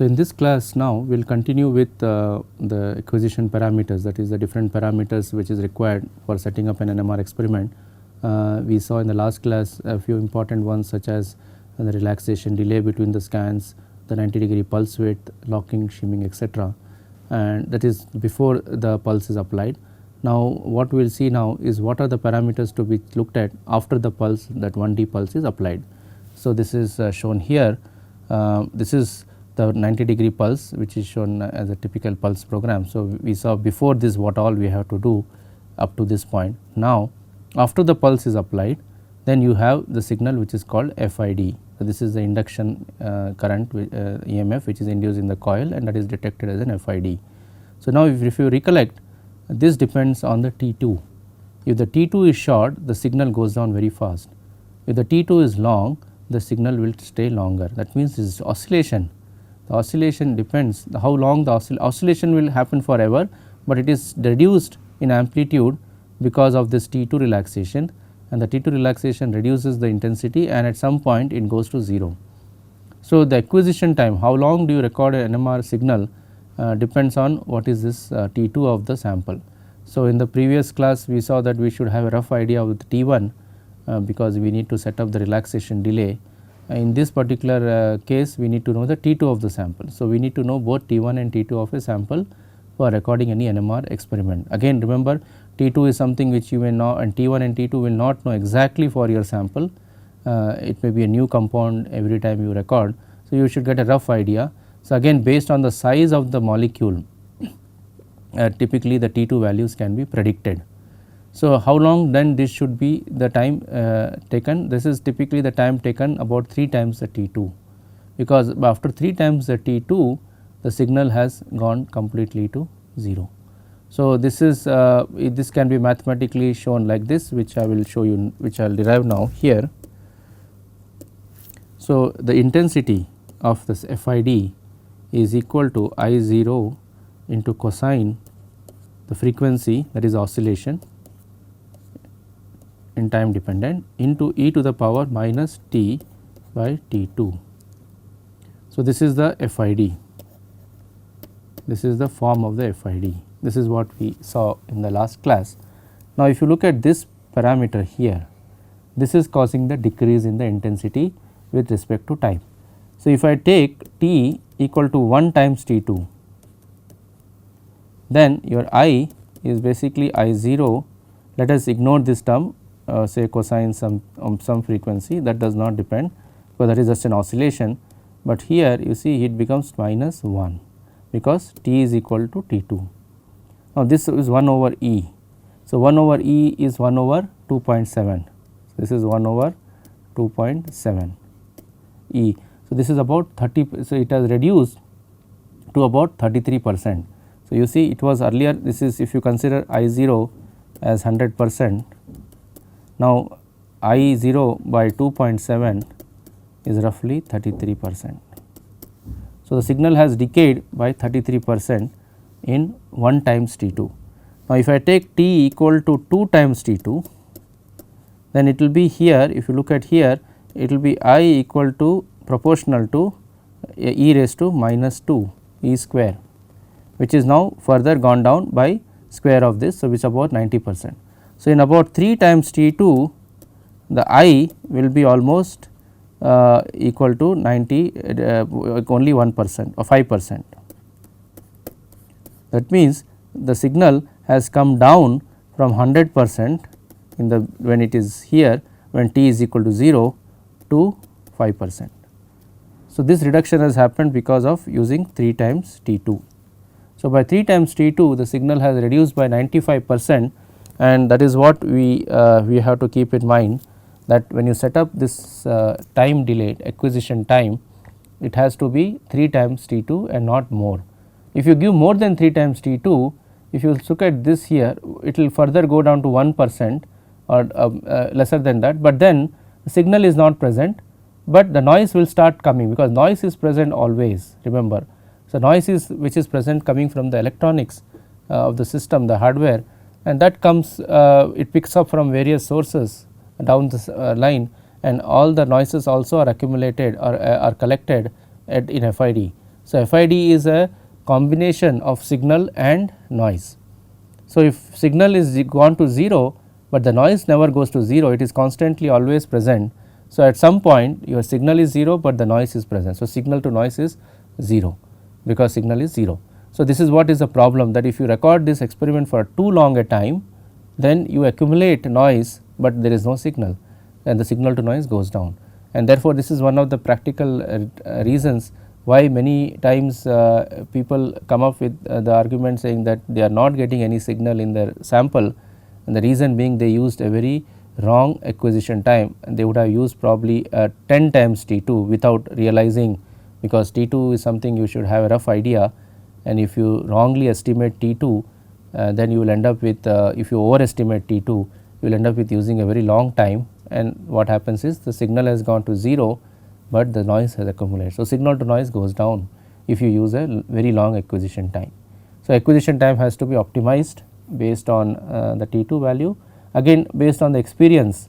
So, in this class now we will continue with the acquisition parameters, that is the different parameters which is required for setting up an NMR experiment. We saw in the last class a few important ones such as the relaxation delay between the scans, the 90-degree pulse width, locking, shimming, etc., and that is before the pulse is applied. Now, what we will see now is what are the parameters to be looked at after the pulse, that 1D pulse is applied. So, this is shown here. This is the 90-degree pulse which is shown as a typical pulse program. So, we saw before this what all we have to do up to this point. Now, after the pulse is applied, then you have the signal which is called FID. So, this is the induction current EMF which is induced in the coil, and that is detected as an FID. So, now if you recollect, this depends on the T2. If the T2 is short, the signal goes down very fast. If the T2 is long, the signal will stay longer. That means this is oscillation. The oscillation depends how long the oscillation will happen forever, but it is reduced in amplitude because of this T2 relaxation, and the T2 relaxation reduces the intensity, and at some point it goes to 0. So, the acquisition time, how long do you record an NMR signal, depends on what is this T2 of the sample. So, in the previous class we saw that we should have a rough idea of the T1 because we need to set up the relaxation delay. In this particular case we need to know the T2 of the sample. So, we need to know both T1 and T2 of a sample for recording any NMR experiment. Again remember, T2 is something which you may know, and T1 and T2 will not know exactly for your sample. It may be a new compound every time you record. So, you should get a rough idea. So, again based on the size of the molecule typically the T2 values can be predicted. So, how long then this should be the time taken? This is typically the time taken about 3 times the T2, because after 3 times the T2 the signal has gone completely to 0. So, this is this can be mathematically shown like this, which I will show you, which I will derive now here. So, the intensity of this FID is equal to I0 into cosine the frequency, that is oscillation in time dependent, into e to the power minus t by T2. So, this is the FID, this is the form of the FID, this is what we saw in the last class. Now, if you look at this parameter here, this is causing the decrease in the intensity with respect to time. So, if I take t equal to 1 times T2, then your I is basically I0. Let us ignore this term, say cosine some frequency, that does not depend because that is just an oscillation, but here you see it becomes minus 1 because t is equal to T2. Now, this is 1 over E. So, 1 over E is 1 over 2.7. This is 1 over 2.7 E. So, this is about 30, so it has reduced to about 33%. So, you see it was earlier, this is if you consider I0 as 100%, now I0 by 2.7 is roughly 33%. So, the signal has decayed by 33% in 1 times T2. Now, if I take t equal to 2 times T2, then it will be here, if you look at here, it will be I equal to proportional to e raised to minus 2 e square, which is now further gone down by square of this. So, which is about 90%. So, in about 3 times T2 the I will be almost equal to 90 only 1% or 5%. That means, the signal has come down from 100% in the when it is here when t is equal to 0 to 5%. So, this reduction has happened because of using 3 times T2. So, by 3 times T2 the signal has reduced by 95%, and that is what we have to keep in mind, that when you set up this time delayed acquisition time, it has to be 3 times T2 and not more. If you give more than 3 times T2, if you look at this here, it will further go down to 1% or lesser than that, but then the signal is not present, but the noise will start coming because noise is present always, remember. So, noise is which is present coming from the electronics of the system, the hardware, and that comes it picks up from various sources down this line, and all the noises also are accumulated or are collected in FID. So, FID is a combination of signal and noise. So, if signal is gone to 0, but the noise never goes to 0, it is constantly always present. So, at some point your signal is 0, but the noise is present. So, signal to noise is 0 because signal is 0. So, this is what is the problem, that if you record this experiment for too long a time, then you accumulate noise, but there is no signal and the signal to noise goes down. And therefore, this is one of the practical reasons why many times people come up with the argument saying that they are not getting any signal in their sample, and the reason being they used a very wrong acquisition time, and they would have used probably 10 times T2 without realizing, because T2 is something you should have a rough idea, and if you wrongly estimate T2, then you will end up with if you overestimate T2, you will end up with using a very long time, and what happens is the signal has gone to 0, but the noise has accumulated. So, signal to noise goes down if you use a very long acquisition time. So, acquisition time has to be optimized based on the T2 value, again based on the experience.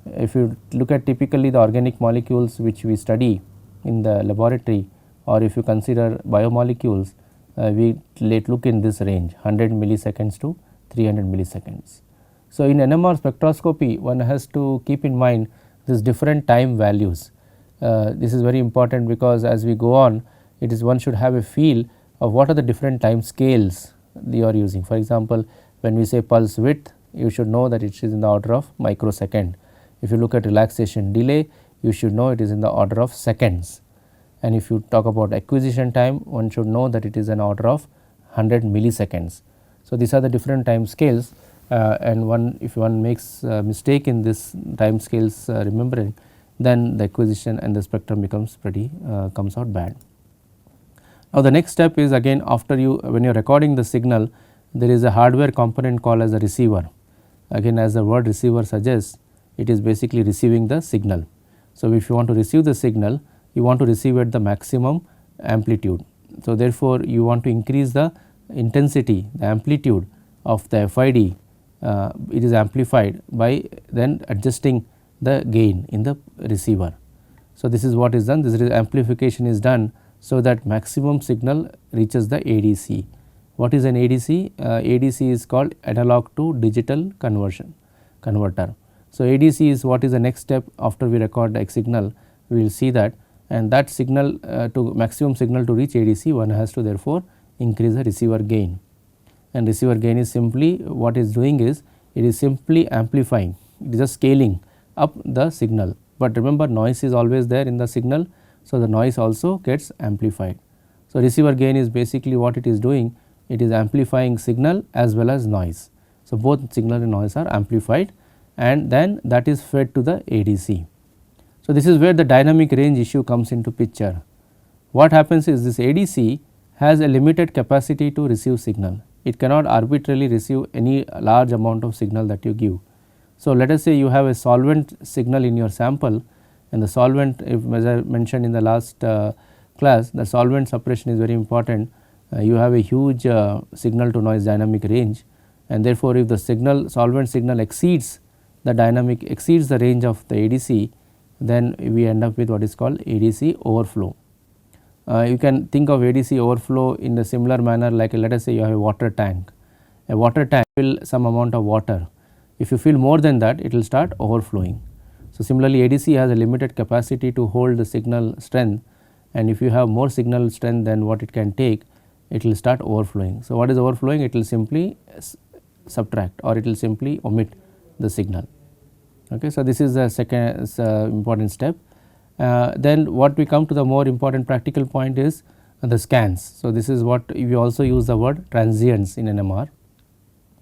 If you look at typically the organic molecules which we study in the laboratory, or if you consider biomolecules, we look in this range 100 milliseconds to 300 milliseconds. So, in NMR spectroscopy one has to keep in mind these different time values. This is very important because as we go on, it is one should have a feel of what are the different time scales you are using. For example, when we say pulse width, you should know that it is in the order of microsecond. If you look at relaxation delay, you should know it is in the order of seconds. And if you talk about acquisition time, one should know that it is an order of 100 milliseconds. So, these are the different time scales, and if one makes a mistake in this time scales remembering, then the acquisition and the spectrum becomes comes out bad. Now, the next step is again after when you are recording the signal, there is a hardware component called as a receiver. Again, as the word receiver suggests, it is basically receiving the signal. So, if you want to receive the signal, you want to receive at the maximum amplitude. So, therefore, you want to increase the intensity, the amplitude of the FID, it is amplified by then adjusting the gain in the receiver. So, this is what is done, this amplification is done so that maximum signal reaches the ADC. What is an ADC? ADC is called analog to digital converter. So, ADC is what is the next step after we record the signal, we will see that, and that signal to maximum signal to reach ADC, one has to therefore increase the receiver gain, and receiver gain is simply what is doing is it is simply amplifying, it is just scaling up the signal, but remember noise is always there in the signal. So, the noise also gets amplified. So, receiver gain is basically what it is doing, it is amplifying signal as well as noise. So, both signal and noise are amplified, and then that is fed to the ADC. So, this is where the dynamic range issue comes into picture. What happens is this ADC has a limited capacity to receive signal, it cannot arbitrarily receive any large amount of signal that you give. So, let us say you have a solvent signal in your sample, and the solvent, if as I mentioned in the last class, the solvent suppression is very important. You have a huge signal to noise dynamic range, and therefore, if the solvent signal exceeds the range of the ADC, then we end up with what is called ADC overflow. You can think of ADC overflow in a similar manner, like let us say you have a water tank. A water tank fill some amount of water. If you fill more than that, it will start overflowing. So, similarly, ADC has a limited capacity to hold the signal strength, and if you have more signal strength than what it can take, it will start overflowing. So, what is overflowing? It will simply subtract, or it will simply omit the signal. Okay. So, this is the second important step. Then what we come to the more important practical point is the scans. So, this is what we also use the word transients in NMR.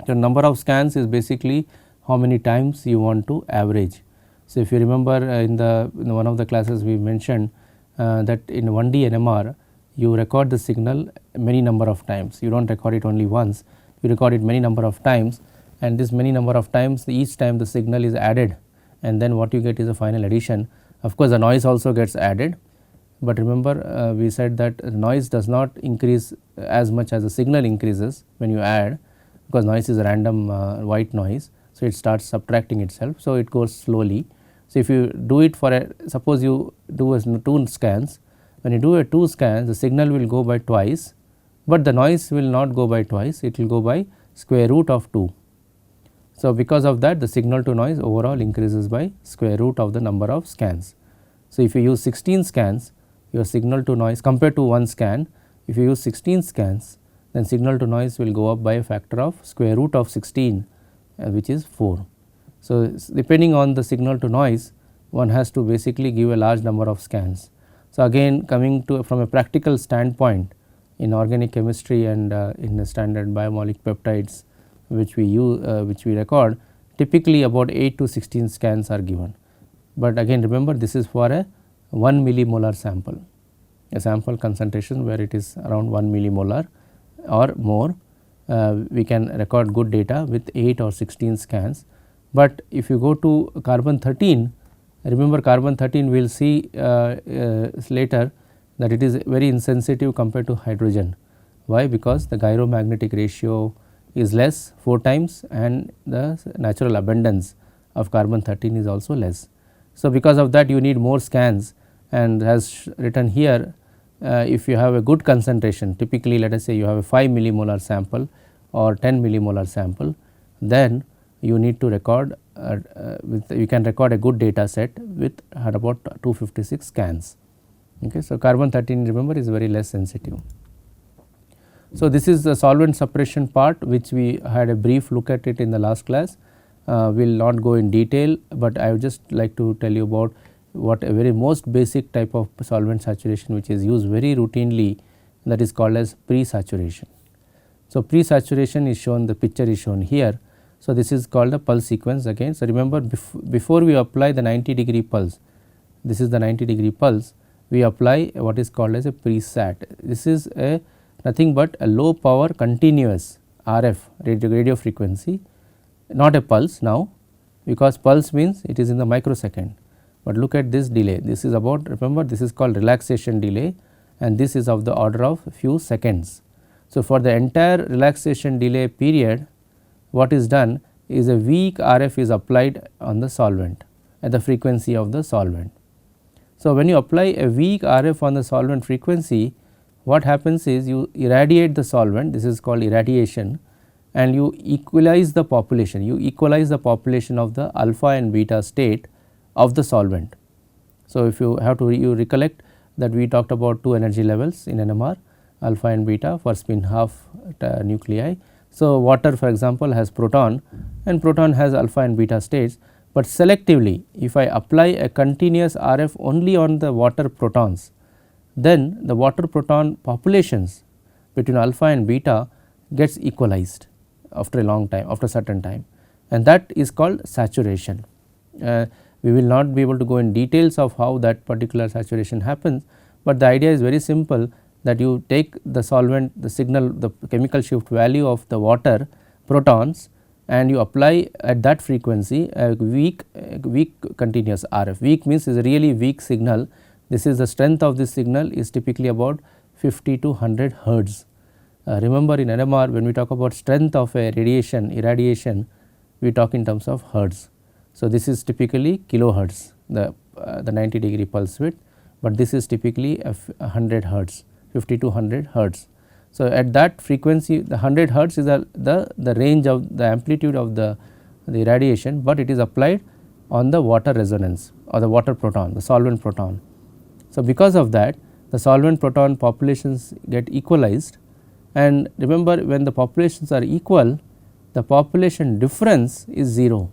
The number of scans is basically how many times you want to average. So, if you remember in one of the classes we mentioned that in 1D NMR you record the signal many number of times, you do not record it only once, you record it many number of times, and this many number of times each time the signal is added, and then what you get is a final addition. Of course, the noise also gets added, but remember we said that noise does not increase as much as the signal increases when you add, because noise is a random white noise. So, it starts subtracting itself. So, it goes slowly. So, if you do it for suppose you do as 2 scans, when you do a 2 scans, the signal will go by twice, but the noise will not go by twice, it will go by square root of 2. So, because of that the signal to noise overall increases by square root of the number of scans. So, if you use 16 scans, your signal to noise compared to 1 scan, if you use 16 scans, then signal to noise will go up by a factor of square root of 16, which is 4. So, depending on the signal to noise, one has to basically give a large number of scans. So, again coming to from a practical standpoint, in organic chemistry and in the standard biomolecular peptides which we use which we record, typically about 8 to 16 scans are given. But again remember, this is for a 1 millimolar sample, a sample concentration where it is around 1 millimolar or more. We can record good data with 8 or 16 scans. But if you go to carbon 13, remember carbon 13 we will see later that it is very insensitive compared to hydrogen. Why? Because the gyromagnetic ratio is less 4 times and the natural abundance of carbon 13 is also less. So, because of that you need more scans, and as written here, if you have a good concentration, typically let us say you have a 5 millimolar sample or 10 millimolar sample, then you need to record you can record a good data set with about 256 scans. Okay. So, carbon 13 remember is very less sensitive. So, this is the solvent separation part which we had a brief look at it in the last class. We will not go in detail, but I would just like to tell you about what a very most basic type of solvent saturation which is used very routinely, that is called as pre-saturation. So, pre-saturation is shown, the picture is shown here. So, this is called the pulse sequence again. So, remember before we apply the 90-degree pulse, this is the 90-degree pulse, we apply what is called as a pre-sat. This is a nothing but a low power continuous RF radio frequency, not a pulse now, because pulse means it is in the microsecond. But look at this delay, this is about, remember this is called relaxation delay, and this is of the order of a few seconds. So, for the entire relaxation delay period, what is done is a weak RF is applied on the solvent at the frequency of the solvent. So, when you apply a weak RF on the solvent frequency, what happens is you irradiate the solvent, this is called irradiation, and you equalize the population, of the alpha and beta state of the solvent. So, if you have to you recollect that we talked about 2 energy levels in NMR, alpha and beta for spin half nuclei. So, water for example has proton, and proton has alpha and beta states, but selectively if I apply a continuous RF only on the water protons, then the water proton populations between alpha and beta gets equalized after a long time, after a certain time, and that is called saturation. We will not be able to go in details of how that particular saturation happens, but the idea is very simple, that you take the solvent, the signal, the chemical shift value of the water protons, and you apply at that frequency a weak continuous RF. Weak means is a really weak signal. This is the strength of this signal is typically about 50 to 100 hertz. Remember in NMR when we talk about strength of a irradiation, we talk in terms of hertz. So, this is typically kilohertz, the 90-degree pulse width, but this is typically 100 hertz, 50 to 100 hertz. So, at that frequency the 100 hertz is the range of the amplitude of the irradiation, but it is applied on the water resonance or the water proton, the solvent proton. So, because of that the solvent proton populations get equalized, and remember when the populations are equal, the population difference is 0.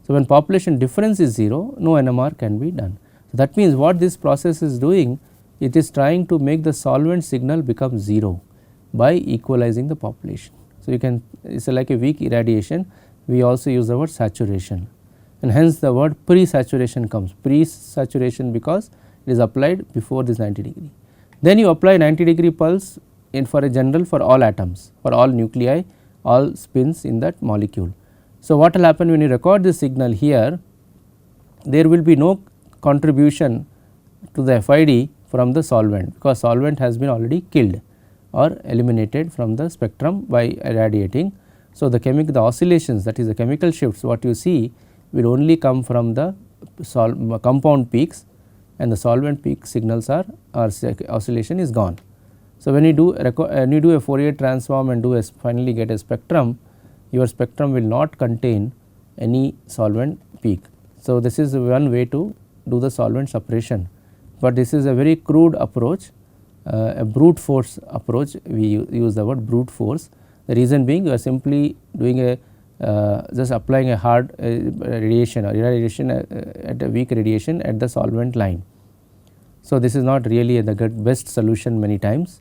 So, when population difference is 0, no NMR can be done. So, that means what this process is doing, it is trying to make the solvent signal become 0 by equalizing the population. So, you can, it is like a weak irradiation, we also use the word saturation, and hence the word pre-saturation comes, pre-saturation because it is applied before this 90-degree. Then you apply 90-degree pulse in for a general for all atoms, for all nuclei, all spins in that molecule. So, what will happen when you record this signal here, there will be no contribution to the FID from the solvent, because solvent has been already killed or eliminated from the spectrum by irradiating. So, the oscillations, that is the chemical shifts what you see will only come from the compound peaks, and the solvent peak signals are or oscillation is gone. So, when you do a Fourier transform and finally get a spectrum, your spectrum will not contain any solvent peak. So, this is one way to do the solvent separation, but this is a very crude approach, a brute force approach. We use the word brute force. The reason being, you are simply doing a just applying a hard radiation or irradiation at a weak radiation at the solvent line. So, this is not really the best solution many times,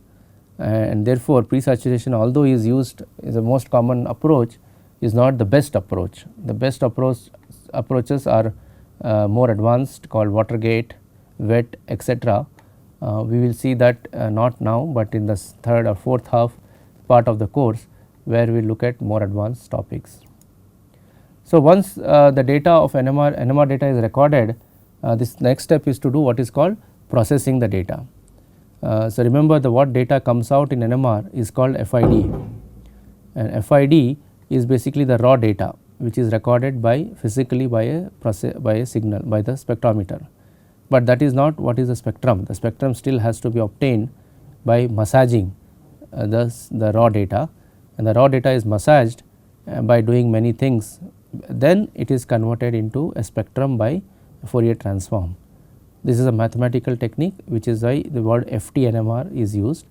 and therefore, pre-saturation, although is used, is the most common approach, is not the best approach. The best approaches are more advanced, called water gate, wet, etc. We will see that not now, but in the third or fourth half part of the course, where we look at more advanced topics. So, once the data of NMR data is recorded, this next step is to do what is called processing the data. So, remember what data comes out in NMR is called FID, and FID is basically the raw data which is recorded physically by a signal, by the spectrometer. But that is not what is the spectrum. The spectrum still has to be obtained by massaging the raw data, and the raw data is massaged by doing many things. Then it is converted into a spectrum by Fourier transform. This is a mathematical technique, which is why the word FT-NMR is used.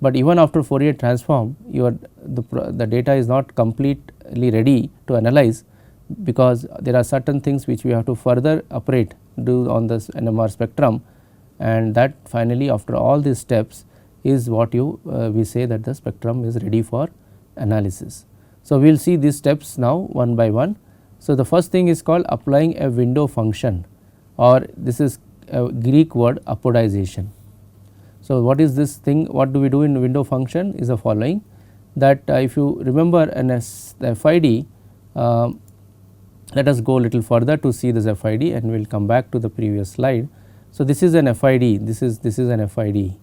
But even after Fourier transform, the data is not completely ready to analyze, because there are certain things which we have to further do on this NMR spectrum, and that finally, after all these steps, is what we say that the spectrum is ready for analysis. So, we will see these steps now one by one. So, the first thing is called applying a window function, or this is a Greek word apodization. So, what is this thing? What do we do in window function is the following, that if you remember the FID, let us go a little further to see this FID, and we will come back to the previous slide. So, this is an FID, this is an FID,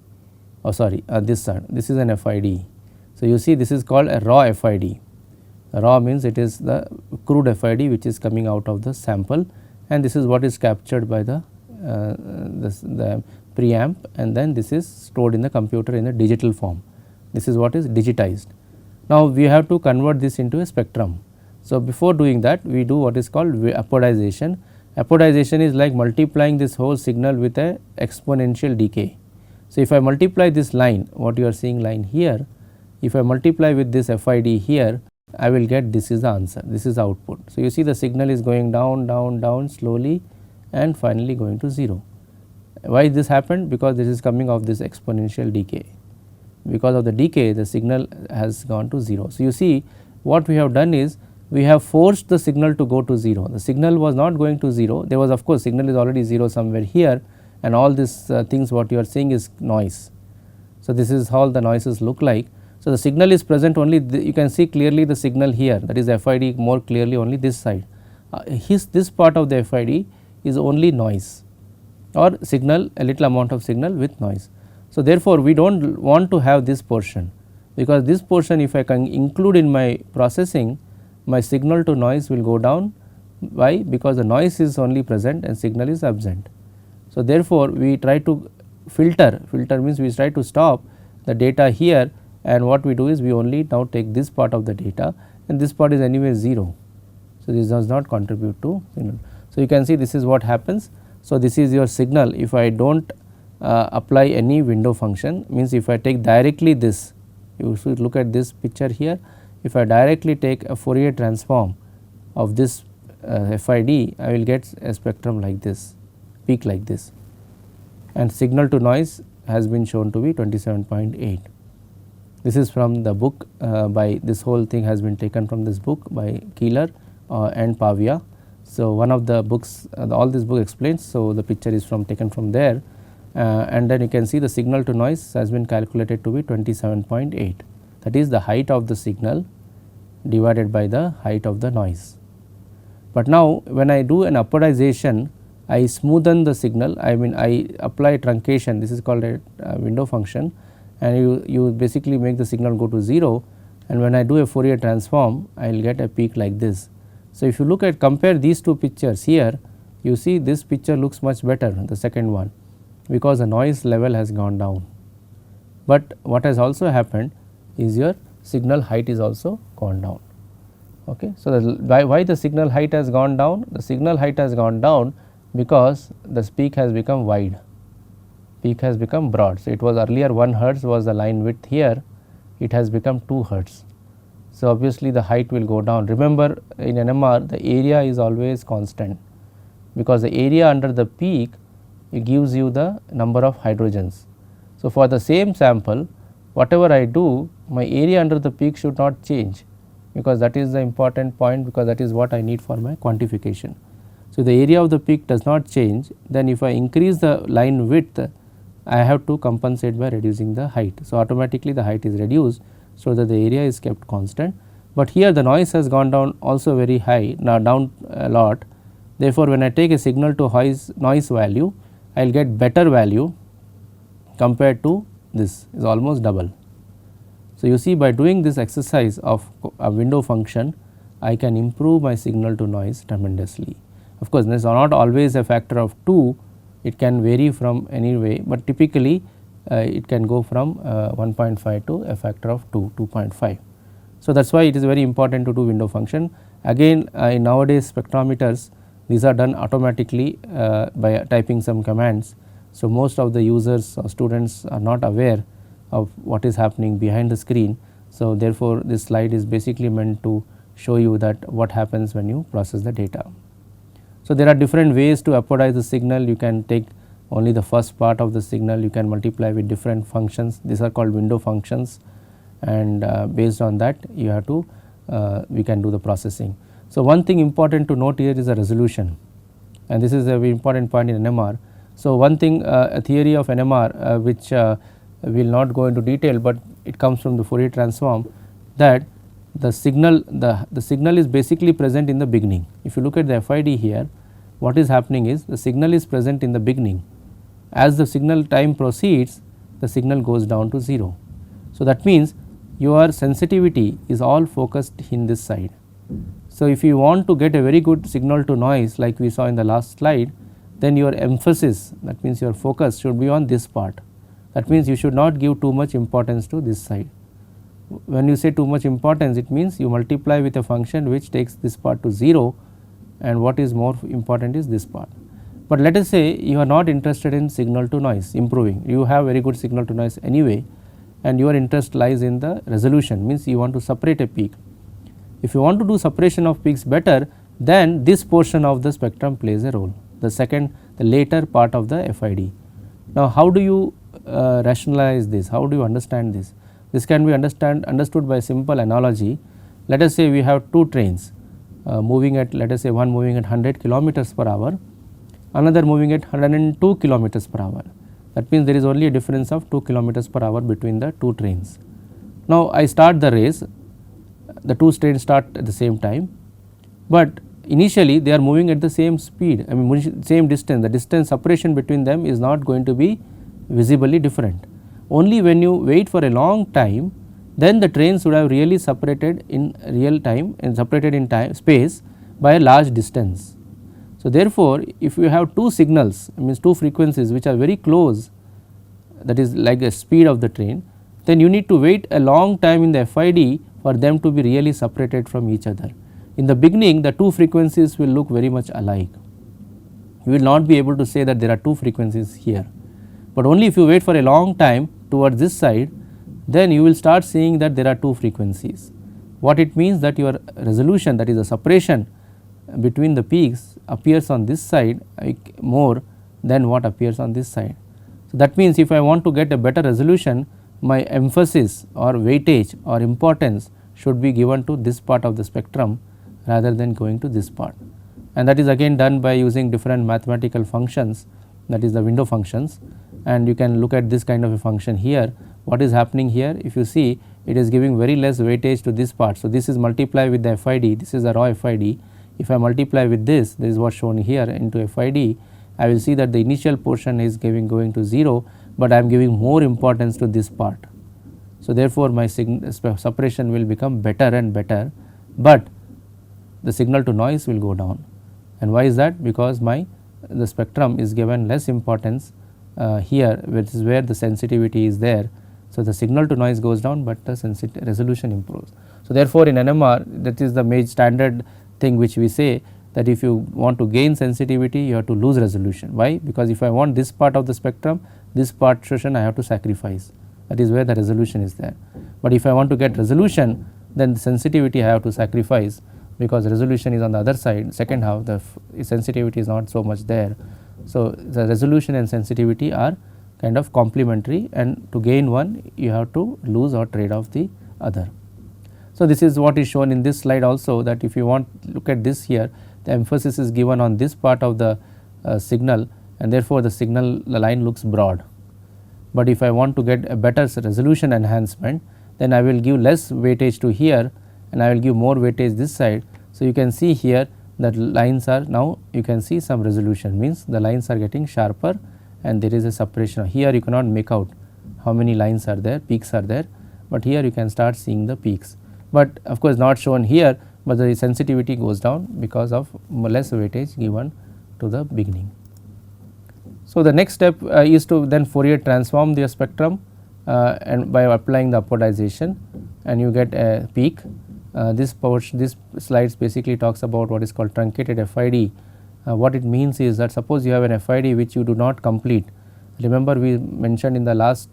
oh sorry, this is an FID. So, you see this is called a raw FID. Raw means it is the crude FID which is coming out of the sample, and this is what is captured by the preamp, and then this is stored in the computer in a digital form. This is what is digitized. Now, we have to convert this into a spectrum. So, before doing that, we do what is called apodization. Apodization is like multiplying this whole signal with a exponential decay. So, if I multiply this line, what you are seeing line here, if I multiply with this FID here, I will get this is the answer, this is the output. So, you see the signal is going down, down, down slowly and finally going to 0. Why this happened? Because this is coming of this exponential decay. Because of the decay, the signal has gone to 0. So, you see what we have done is we have forced the signal to go to 0. The signal was not going to 0, there was, of course, signal is already 0 somewhere here, and all these things what you are seeing is noise. So, this is how the noises look like. So, the signal is present only, you can see clearly the signal here, that is FID more clearly only this side. This part of the FID is only noise or signal, a little amount of signal with noise. So, therefore, we do not want to have this portion, because this portion if I can include in my processing, my signal to noise will go down. Why? Because the noise is only present and signal is absent. So, therefore, we try to filter means we try to stop the data here, and what we do is we only now take this part of the data, and this part is anyway 0. So, this does not contribute to signal. So, you can see this is what happens. So, this is your signal. If I do not apply any window function, means if I take directly this, you should look at this picture here. If I directly take a Fourier transform of this FID, I will get a spectrum like this, peak like this, and signal to noise has been shown to be 27.8. This is from the book by, this whole thing has been taken from this book by Keeler and Pavia. So, one of the books, all this book explains. So, the picture is taken from there, and then you can see the signal to noise has been calculated to be 27.8. That is the height of the signal divided by the height of the noise. But now, when I do an apodization, I smoothen the signal, I mean I apply truncation, this is called a window function, and you basically make the signal go to 0, and when I do a Fourier transform, I will get a peak like this. So, if you compare these two pictures here, you see this picture looks much better, the second one, because the noise level has gone down. But what has also happened is your signal height is also gone down. Okay. So, why the signal height has gone down? The signal height has gone down because the peak has become wide, peak has become broad. So, it was earlier 1 hertz was the line width, here it has become 2 hertz. So, obviously the height will go down. Remember, in NMR the area is always constant, because the area under the peak, it gives you the number of hydrogens. So, for the same sample, whatever I do, my area under the peak should not change, because that is the important point, because that is what I need for my quantification. So, the area of the peak does not change, then if I increase the line width, I have to compensate by reducing the height. So, automatically the height is reduced, so that the area is kept constant, but here the noise has gone down also very high, now down a lot. Therefore, when I take a signal to noise value, I will get better value compared to this, is almost double. So, you see, by doing this exercise of a window function, I can improve my signal to noise tremendously. Of course, this is not always a factor of 2, it can vary from any way, but typically it can go from 1.5 to a factor of 2, 2.5. So, that is why it is very important to do window function. Again, in nowadays spectrometers, these are done automatically by typing some commands. So, most of the users or students are not aware of what is happening behind the screen. So, therefore, this slide is basically meant to show you that what happens when you process the data. So, there are different ways to apodize the signal. You can take only the first part of the signal, you can multiply with different functions, these are called window functions, and based on that you have to we can do the processing. So, one thing important to note here is the resolution, and this is a very important point in NMR. So, one thing a theory of NMR which we will not go into detail, but it comes from the Fourier transform, that the signal is basically present in the beginning. If you look at the FID here, what is happening is the signal is present in the beginning. As the signal time proceeds, the signal goes down to 0. So, that means your sensitivity is all focused in this side. So, if you want to get a very good signal to noise like we saw in the last slide, then your emphasis, that means your focus, should be on this part. That means you should not give too much importance to this side. When you say too much importance, it means you multiply with a function which takes this part to 0, and what is more important is this part. But let us say you are not interested in signal to noise improving, you have very good signal to noise anyway, and your interest lies in the resolution, means you want to separate a peak. If you want to do separation of peaks better, then this portion of the spectrum plays a role, the later part of the FID. Now, how do you rationalize this? How do you understand this? This can be understood by a simple analogy. Let us say we have two trains moving at, let us say one moving at 100 kilometers per hour, another moving at 102 kilometers per hour. That means there is only a difference of 2 kilometers per hour between the two trains. Now, I start the race, the two trains start at the same time, but initially they are moving at the same speed, I mean same distance, the distance separation between them is not going to be visibly different. Only when you wait for a long time, then the trains would have really separated in real time and separated in time space by a large distance. So, therefore, if you have two signals, means two frequencies which are very close, that is like the speed of the train, then you need to wait a long time in the FID for them to be really separated from each other. In the beginning, the two frequencies will look very much alike. You will not be able to say that there are two frequencies here, but only if you wait for a long time towards this side, then you will start seeing that there are two frequencies. What it means, that your resolution, that is the separation between the peaks, appears on this side more than what appears on this side. So, that means if I want to get a better resolution, my emphasis or weightage or importance should be given to this part of the spectrum rather than going to this part, and that is again done by using different mathematical functions, that is the window functions, and you can look at this kind of a function here. What is happening here, if you see, it is giving very less weightage to this part. So, this is multiplied with the FID, this is the raw FID. If I multiply with this is what shown here into FID, I will see that the initial portion is going to 0, but I am giving more importance to this part. So, therefore, my separation will become better and better, but the signal to noise will go down. And why is that? Because the spectrum is given less importance here, which is where the sensitivity is there. So, the signal to noise goes down, but the resolution improves. So, therefore, in NMR, that is the major standard thing which we say, that if you want to gain sensitivity, you have to lose resolution. Why? Because if I want this part of the spectrum, this portion I have to sacrifice, that is where the resolution is there. But if I want to get resolution, then the sensitivity I have to sacrifice, because resolution is on the other side, second half, the sensitivity is not so much there. So, the resolution and sensitivity are kind of complementary, and to gain one you have to lose or trade off the other. So, this is what is shown in this slide also, that if you want look at this here, the emphasis is given on this part of the signal, and therefore, the signal line looks broad. But if I want to get a better resolution enhancement, then I will give less weightage to here and I will give more weightage this side. So, you can see here that lines are now, you can see some resolution, means the lines are getting sharper and there is a separation. Here you cannot make out how many lines are there, peaks are there, but here you can start seeing the peaks. But of course, not shown here, but the sensitivity goes down because of less weightage given to the beginning. So, the next step is to then Fourier transform the spectrum and by applying the upwardization, and you get a peak. This slides basically talks about what is called truncated FID. What it means is that suppose you have an FID which you do not complete. Remember, we mentioned in the last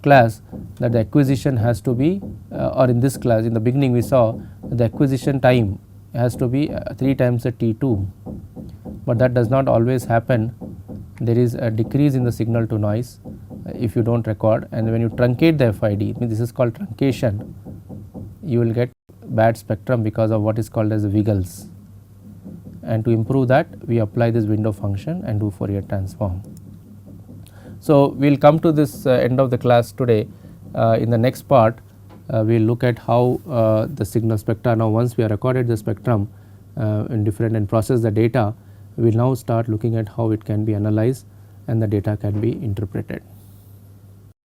class that the acquisition has to be or in this class in the beginning we saw the acquisition time has to be 3 times the T2, but that does not always happen. There is a decrease in the signal to noise if you do not record, and when you truncate the FID, this is called truncation, you will get bad spectrum because of what is called as wiggles, and to improve that we apply this window function and do Fourier transform. So, we will come to this end of the class today. In the next part we will look at how the signal spectra, now once we have recorded the spectrum in different and process the data, we will now start looking at how it can be analyzed and the data can be interpreted.